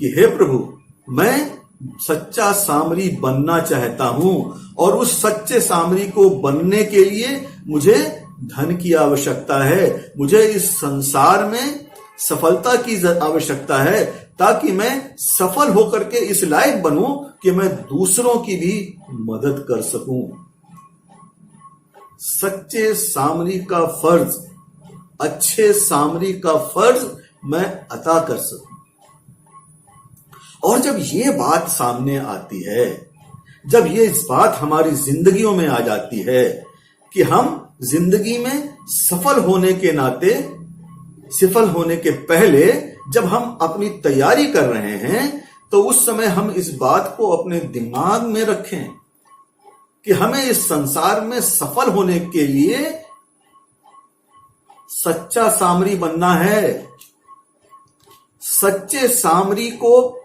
कि हे प्रभु, मैं सच्चा सामरी बनना चाहता हूं और उस सच्चे सामरी को बनने के लिए मुझे धन की आवश्यकता है, मुझे इस संसार में सफलता की आवश्यकता है, ताकि मैं सफल होकर के इस लायक बनूं कि मैं दूसरों की भी मदद कर सकूं। सच्चे सामरी का फर्ज, अच्छे सामरी का फर्ज मैं अता कर सकूं। और जब ये बात सामने आती है, जब ये इस बात हमारी जिंदगियों में आ जाती है कि हम जिंदगी में सफल होने के नाते, सफल होने के पहले जब हम अपनी तैयारी कर रहे हैं, तो उस समय हम इस बात को अपने दिमाग में रखें कि हमें इस संसार में सफल होने के लिए सच्चा सामरी बनना है। सच्चे सामरी को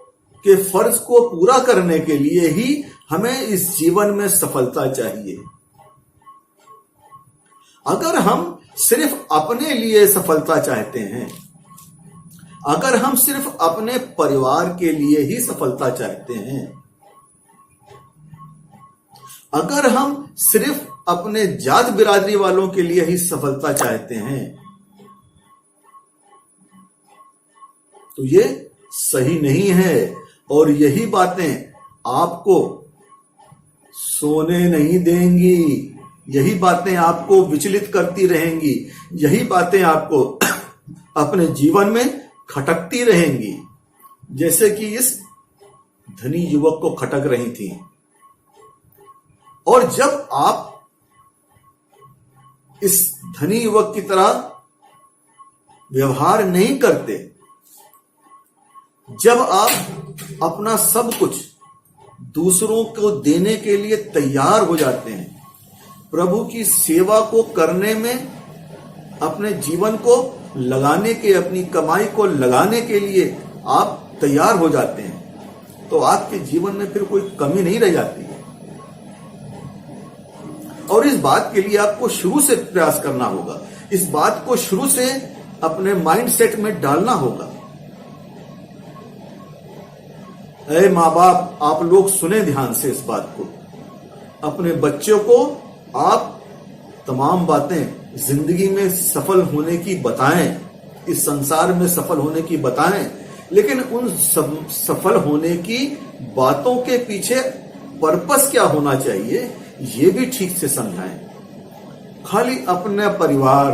के फर्ज को पूरा करने के लिए ही हमें इस जीवन में सफलता चाहिए। अगर हम सिर्फ अपने लिए सफलता चाहते हैं, अगर हम सिर्फ अपने परिवार के लिए ही सफलता चाहते हैं, अगर हम सिर्फ अपने जात बिरादरी वालों के लिए ही सफलता चाहते हैं, तो ये सही नहीं है। और यही बातें आपको सोने नहीं देंगी, यही बातें आपको विचलित करती रहेंगी, यही बातें आपको अपने जीवन में खटकती रहेंगी, जैसे कि इस धनी युवक को खटक रही थी। और जब आप इस धनी युवक की तरह व्यवहार नहीं करते, जब आप अपना सब कुछ दूसरों को देने के लिए तैयार हो जाते हैं, प्रभु की सेवा को करने में अपने जीवन को लगाने के, अपनी कमाई को लगाने के लिए आप तैयार हो जाते हैं, तो आपके जीवन में फिर कोई कमी नहीं रह जाती है। और इस बात के लिए आपको शुरू से प्रयास करना होगा, इस बात को शुरू से अपने माइंड सेट में डालना होगा। ऐ माँ बाप, आप लोग सुने ध्यान से इस बात को। अपने बच्चों को आप तमाम बातें जिंदगी में सफल होने की बताएं, इस संसार में सफल होने की बताएं, लेकिन उन सफल होने की बातों के पीछे पर्पस क्या होना चाहिए ये भी ठीक से समझाएं। खाली अपने परिवार,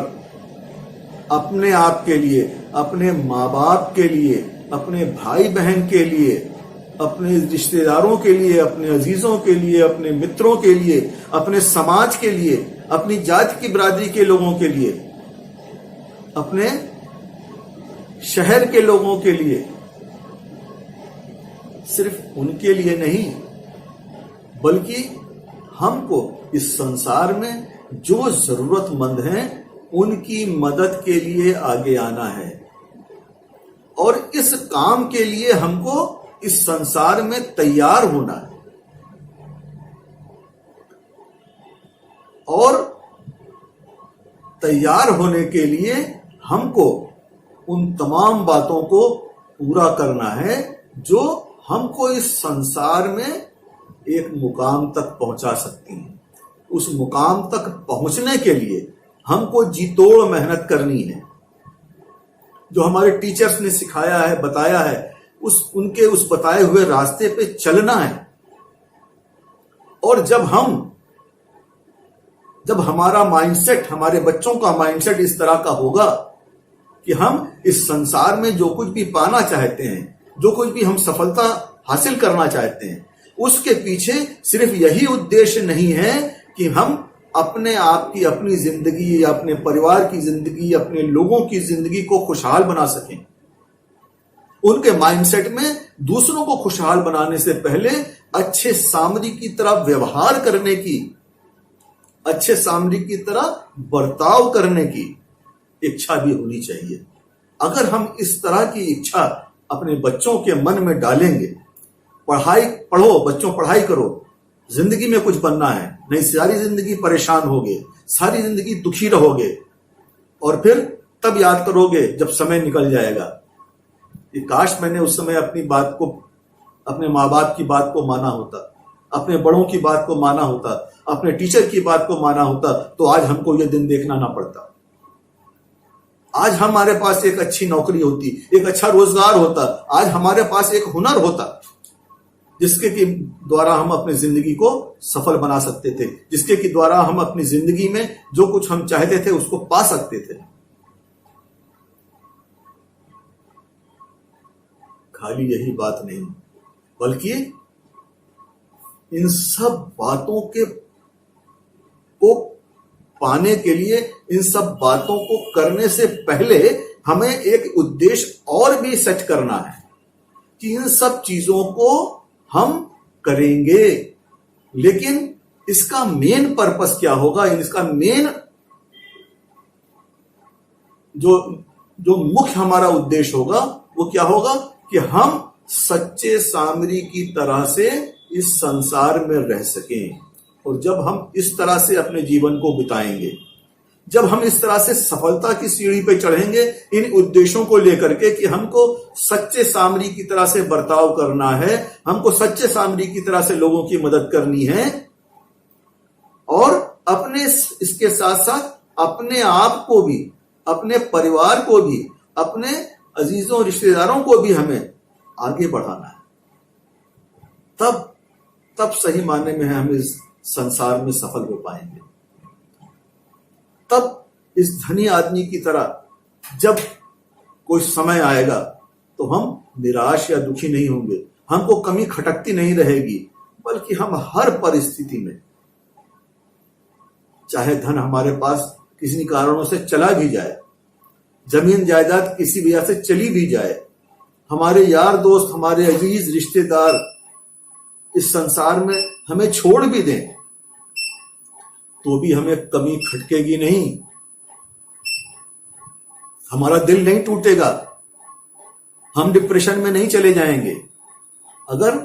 अपने आप के लिए, अपने माँ बाप के लिए, अपने भाई बहन के लिए, अपने रिश्तेदारों के लिए, अपने अजीजों के लिए, अपने मित्रों के लिए, अपने समाज के लिए, अपनी जाति की बिरादरी के लोगों के लिए, अपने शहर के लोगों के लिए, सिर्फ उनके लिए नहीं, बल्कि हमको इस संसार में जो जरूरतमंद हैं उनकी मदद के लिए आगे आना है। और इस काम के लिए हमको इस संसार में तैयार होना है। और तैयार होने के लिए हमको उन तमाम बातों को पूरा करना है जो हमको इस संसार में एक मुकाम तक पहुंचा सकती हैं। उस मुकाम तक पहुंचने के लिए हमको जी तोड़ मेहनत करनी है। जो हमारे टीचर्स ने सिखाया है, बताया है, उनके उस बताए हुए रास्ते पे चलना है। और जब हमारा माइंडसेट, हमारे बच्चों का माइंडसेट इस तरह का होगा कि हम इस संसार में जो कुछ भी पाना चाहते हैं, जो कुछ भी हम सफलता हासिल करना चाहते हैं, उसके पीछे सिर्फ यही उद्देश्य नहीं है कि हम अपने आप की, अपनी जिंदगी, अपने परिवार की जिंदगी, अपने लोगों की जिंदगी को खुशहाल बना सकें। उनके माइंडसेट में दूसरों को खुशहाल बनाने से पहले अच्छे सामरी की तरह व्यवहार करने की, अच्छे सामरी की तरह बर्ताव करने की इच्छा भी होनी चाहिए। अगर हम इस तरह की इच्छा अपने बच्चों के मन में डालेंगे, पढ़ो बच्चों, पढ़ाई करो, जिंदगी में कुछ बनना है, नहीं सारी जिंदगी परेशान होगे, सारी जिंदगी दुखी रहोगे, और फिर तब याद करोगे जब समय निकल जाएगा कि काश मैंने उस समय अपनी बात को, अपने माँ बाप की बात को माना होता, अपने बड़ों की बात को माना होता, अपने टीचर की बात को माना होता, तो आज हमको ये दिन देखना ना पड़ता। आज हमारे पास एक अच्छी नौकरी होती, एक अच्छा रोजगार होता, आज हमारे पास एक हुनर होता जिसके के द्वारा हम अपनी जिंदगी को सफल बना सकते थे, जिसके के द्वारा हम अपनी जिंदगी में जो कुछ हम चाहते थे उसको पा सकते थे। खाली यही बात नहीं, बल्कि इन सब बातों को पाने के लिए, इन सब बातों को करने से पहले हमें एक उद्देश्य और भी सेट करना है कि इन सब चीजों को हम करेंगे, लेकिन इसका मेन पर्पस क्या होगा, इसका मेन जो मुख्य हमारा उद्देश्य होगा वो क्या होगा कि हम सच्चे सामरी की तरह से इस संसार में रह सकें। और जब हम इस तरह से अपने जीवन को बिताएंगे, जब हम इस तरह से सफलता की सीढ़ी पे चढ़ेंगे इन उद्देश्यों को लेकर के कि हमको सच्चे सामरी की तरह से बर्ताव करना है, हमको सच्चे सामरी की तरह से लोगों की मदद करनी है, और अपने इसके साथ साथ अपने आप को भी, अपने परिवार को भी, अपने अजीजों रिश्तेदारों को भी हमें आगे बढ़ाना है, तब सही मायने में हम इस संसार में सफल हो पाएंगे। तब इस धनी आदमी की तरह जब कोई समय आएगा तो हम निराश या दुखी नहीं होंगे, हमको कमी खटकती नहीं रहेगी, बल्कि हम हर परिस्थिति में, चाहे धन हमारे पास किसी कारणों से चला भी जाए, जमीन जायदाद किसी वजह से चली भी जाए, हमारे यार दोस्त, हमारे अजीज रिश्तेदार इस संसार में हमें छोड़ भी दें, तो भी हमें कमी खटकेगी नहीं, हमारा दिल नहीं टूटेगा, हम डिप्रेशन में नहीं चले जाएंगे। अगर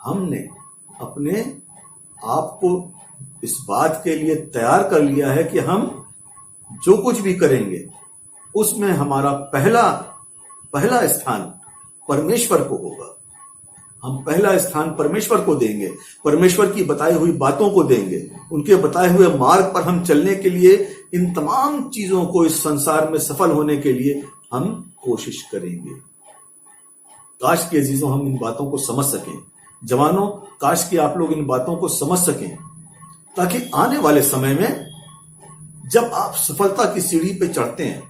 हमने अपने आप को इस बात के लिए तैयार कर लिया है कि हम जो कुछ भी करेंगे उसमें हमारा पहला स्थान परमेश्वर को होगा, हम पहला स्थान परमेश्वर को देंगे, परमेश्वर की बताई हुई बातों को देंगे, उनके बताए हुए मार्ग पर हम चलने के लिए, इन तमाम चीजों को इस संसार में सफल होने के लिए हम कोशिश करेंगे। काश के अजीजों हम इन बातों को समझ सकें, जवानों काश कि आप लोग इन बातों को समझ सकें, ताकि आने वाले समय में जब आप सफलता की सीढ़ी पे चढ़ते हैं,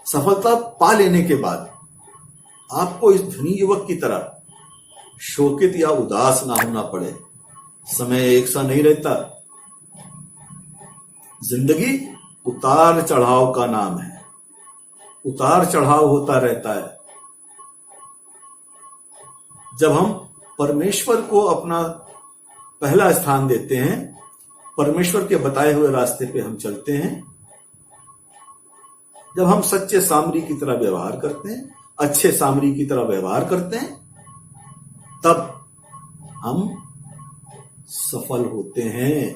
सफलता पा लेने के बाद आपको इस धनी युवक की तरह शोकित या उदास ना होना पड़े। समय एक सा नहीं रहता, जिंदगी उतार चढ़ाव का नाम है, उतार चढ़ाव होता रहता है। जब हम परमेश्वर को अपना पहला स्थान देते हैं, परमेश्वर के बताए हुए रास्ते पे हम चलते हैं, जब हम सच्चे सामरी की तरह व्यवहार करते हैं, अच्छे सामरी की तरह व्यवहार करते हैं, तब हम सफल होते हैं।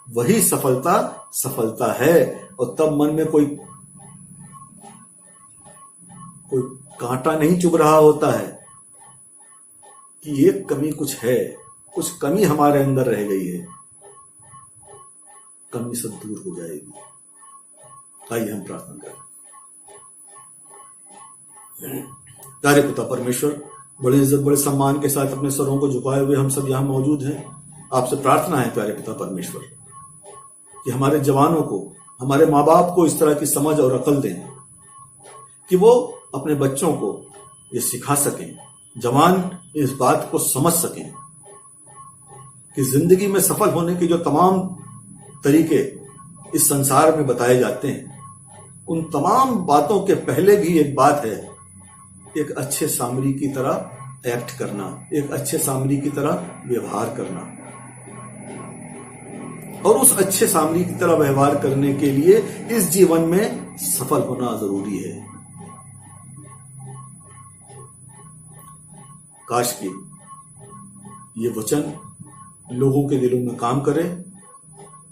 वही सफलता है। और तब मन में कोई कांटा नहीं चुभ रहा होता है कि ये कमी कुछ है, कुछ कमी हमारे अंदर रह गई है, कमी सब दूर हो जाएगी। आइए हम प्रार्थना करें। प्यारे पिता परमेश्वर, बड़े इज्जत बड़े सम्मान के साथ अपने सरों को झुकाए हुए हम सब यहाँ मौजूद हैं। आपसे प्रार्थना है प्यारे पिता परमेश्वर कि हमारे जवानों को, हमारे माँ बाप को इस तरह की समझ और अकल दें कि वो अपने बच्चों को ये सिखा सकें, जवान इस बात को समझ सकें कि जिंदगी में सफल होने के जो तमाम तरीके इस संसार में बताए जाते हैं, उन तमाम बातों के पहले भी एक बात है, एक अच्छे सामरी की तरह एक्ट करना, एक अच्छे सामरी की तरह व्यवहार करना। और उस अच्छे सामरी की तरह व्यवहार करने के लिए इस जीवन में सफल होना जरूरी है। काश कि ये वचन लोगों के दिलों में काम करे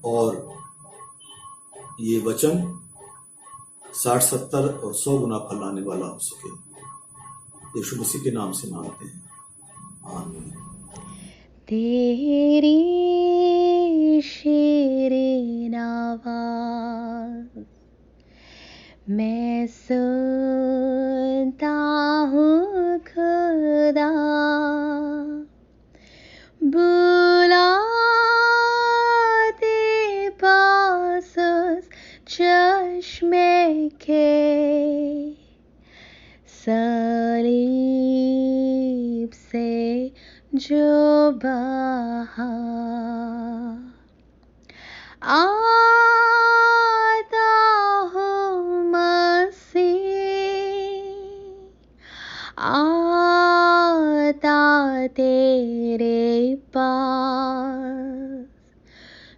और ये वचन 60, 70 और 100 गुना फल लाने वाला हो सके। यीशु मसीह के नाम से मांगते हैं, आमीन।
तेरी शीरीन आवाज़ मैं सुनता हूँ खुदा, बुलाते पास उस चश्मे के, सलीब से जो बहा, आता हूँ मसीह, आता तेरे पास,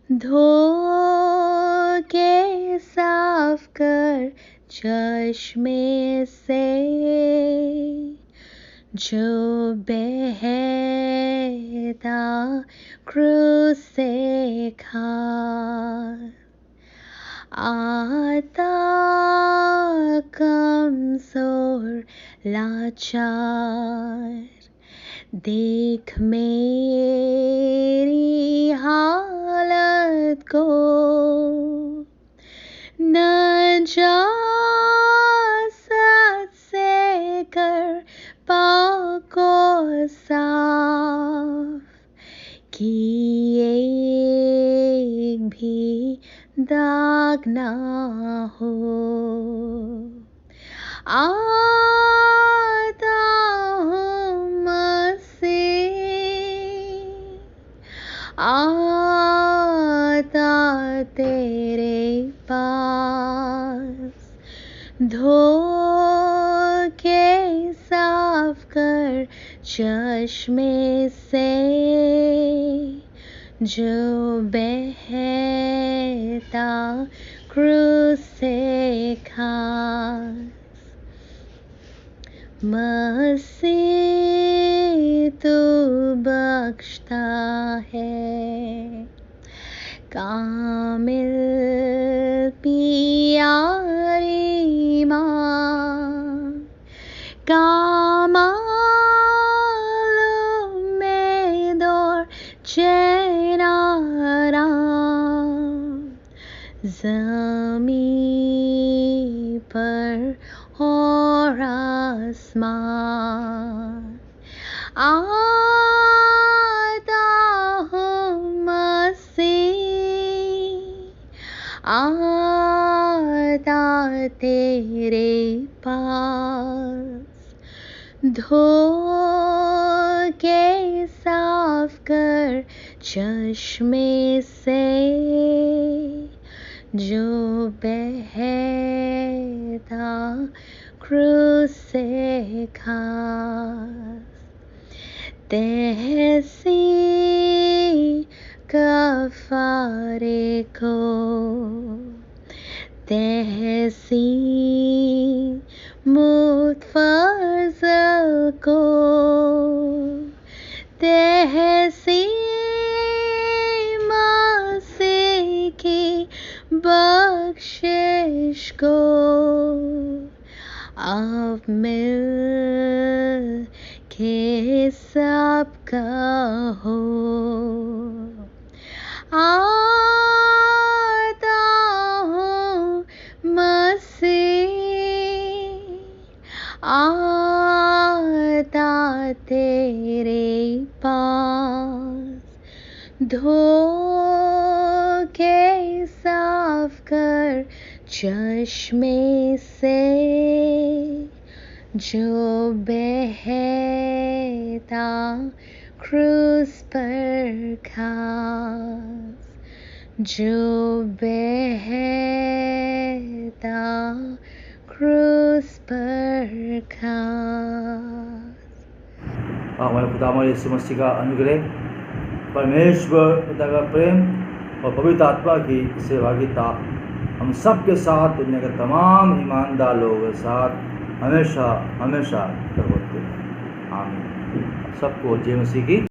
धो के साफ कर चश्मे से जो बहता क्रूस से खार, आता कमज़ोर लाचार, देख मेरी हालत को, नजासत से कर पाको साफ, कि एक भी दाग ना हो। आता हूँ मसीह, आता तेरे पास, धो के साफ कर चश्मे से जो बहता क्रूस से खास। मसीह तू बख्शता है कामिल प्यारी माँ, कामालों में दौर चैन आराम, ज़मीं पर और आसमान। आता हूँ मसीह, आता तेरे पास, धो के साफ कर चश्मे से जो बहता क्रूस से खास। तहसी कफ़ारे को, तहसी मुतफ़ज़ल को, तहसी मसीह की बख्शिश को, अब मिल के सब कहो। आता हूँ मसीह, आता तेरे पास, धो के साफ कर चश्मे से जो बहता क्रूस पर खास, जो बहता क्रूस पर खास।
हमारे खुदावंद यीशु मसीह का अनुग्रह, परमेश्वर पिता का प्रेम और पवित्र आत्मा की सहभागिता हम सब के साथ, दुनिया के तमाम ईमानदार लोगों के साथ हमेशा हमेशा होती है। आमीन। सबको जय मसीह की